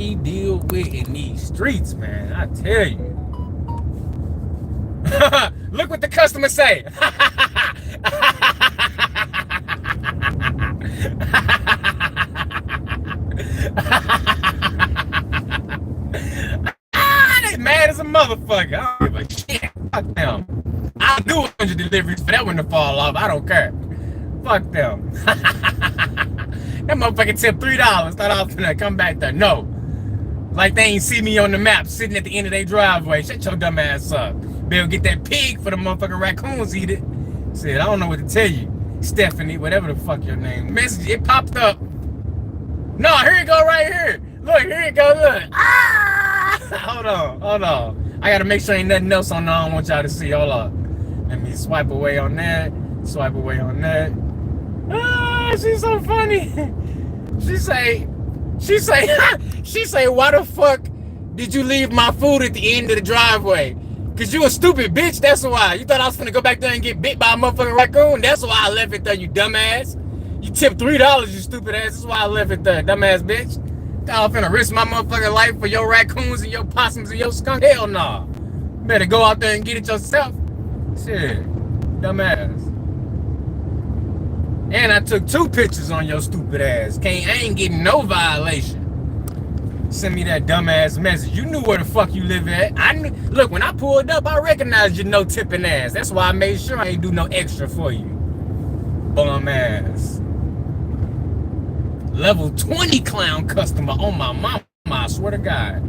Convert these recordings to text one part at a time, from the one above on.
we deal with in these streets, man. I tell you. Look what the customer say. They mad as a motherfucker. I don't give a shit. Fuck them. I'll do 100 deliveries for that one to fall off. I don't care. Fuck them. That motherfucker tipped $3. Thought I was gonna come back there. No. Like they ain't see me on the map sitting at the end of their driveway. Shut your dumb ass up. Be able to get that pig for the motherfucking raccoons eat it. Said, I don't know what to tell you. Stephanie, whatever the fuck your name. Message, it popped up. No, here it go right here. Look, here it go, look. Ah! Hold on. I gotta make sure ain't nothing else on there I don't want y'all to see. Hold on. Let me swipe away on that. Swipe away on that. Ah, she's so funny. She say, why the fuck did you leave my food at the end of the driveway? Cause you a stupid bitch, that's why. You thought I was gonna go back there and get bit by a motherfucking raccoon? That's why I left it there, you dumbass. You tipped $3, you stupid ass. That's why I left it there, dumbass bitch. Thought I was finna risk my motherfucking life for your raccoons and your possums and your skunk? Hell no. Better go out there and get it yourself. Shit, dumbass. And I took 2 pictures on your stupid ass. I ain't getting no violation. Send me that dumbass message. You knew where the fuck you live at. Look, when I pulled up, I recognized your no tipping ass. That's why I made sure I ain't do no extra for you. Bum ass. Level 20 clown customer on my mama. I swear to God.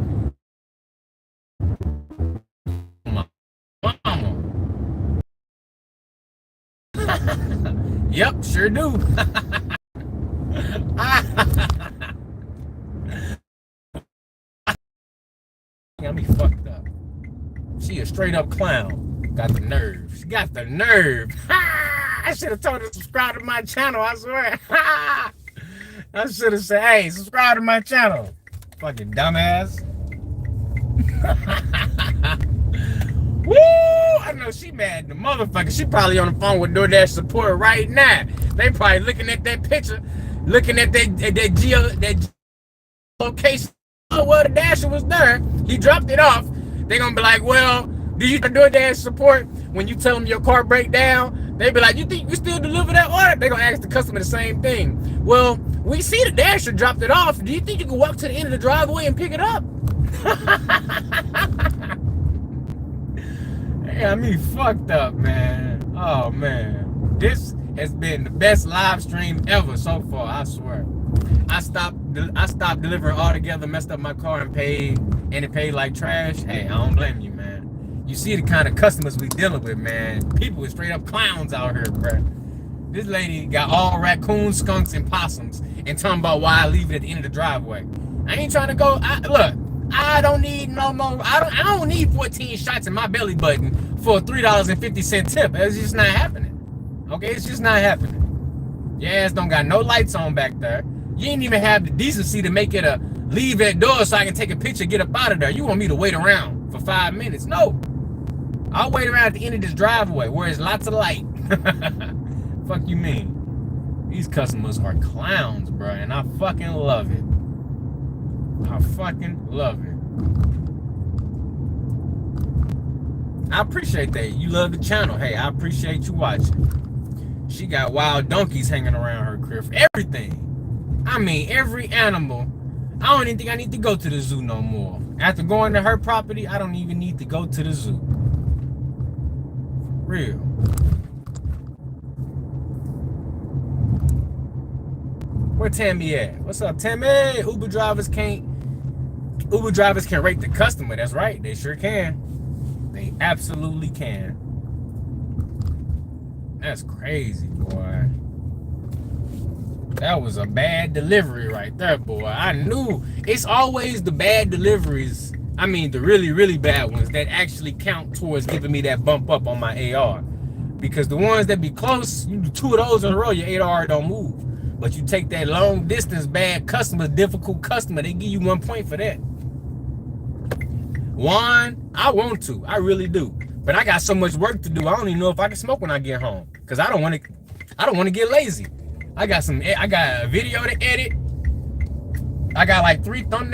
My mama. Yep, sure do. Got me fucked up. She a straight up clown. Got the nerve. She got the nerve. I should have told her to subscribe to my channel, I swear. I should have said, hey, subscribe to my channel. Fucking dumbass. Woo! I know she mad the motherfucker. She probably on the phone with Doordash support right now. They probably looking at that picture, looking at that location. Oh, well, the Dasher was there. He dropped it off. They gonna be like, well, do you Doordash support? When you tell them your car break down, they be like, you think you still deliver that order? They gonna ask the customer the same thing. Well, we see the Dasher dropped it off. Do you think you can walk to the end of the driveway and pick it up? Yeah, me fucked up, man. Oh, man. This has been the best live stream ever so far, I swear. I stopped delivering altogether, messed up my car and it paid like trash. Hey, I don't blame you, man. You see the kind of customers we dealing with, man. People with straight up clowns out here, bro. This lady got all raccoons, skunks, and possums and talking about why I leave it at the end of the driveway. I ain't trying to go. Look, I don't need no more. I don't need 14 shots in my belly button for a $3.50 tip. It's just not happening. Okay, it's just not happening. Your ass don't got no lights on back there. You ain't even have the decency to make it a leave that door so I can take a picture, get up out of there. You want me to wait around for 5 minutes? No. I'll wait around at the end of this driveway where there's lots of light. Fuck you mean? These customers are clowns, bro, and I fucking love it. I fucking love it. I appreciate that. You love the channel. Hey, I appreciate you watching. She got wild donkeys hanging around her crib for everything. I mean, every animal. I don't even think I need to go to the zoo no more. After going to her property, I don't even need to go to the zoo. Real. Where Tammy at? What's up, Tammy? Uber drivers can rate the customer. That's right. They sure can. They absolutely can. That's crazy, boy. That was a bad delivery right there, boy. I knew. It's always the bad deliveries. I mean, the really, really bad ones that actually count towards giving me that bump up on my AR. Because the ones that be close, you do 2 of those in a row, your AR don't move. But you take that long distance bad customer, difficult customer, they give you 1 point for that. One, I want to. I really do. But I got so much work to do. I don't even know if I can smoke when I get home. Because I don't want to get lazy. I got a video to edit. I got like 3 thumbnails.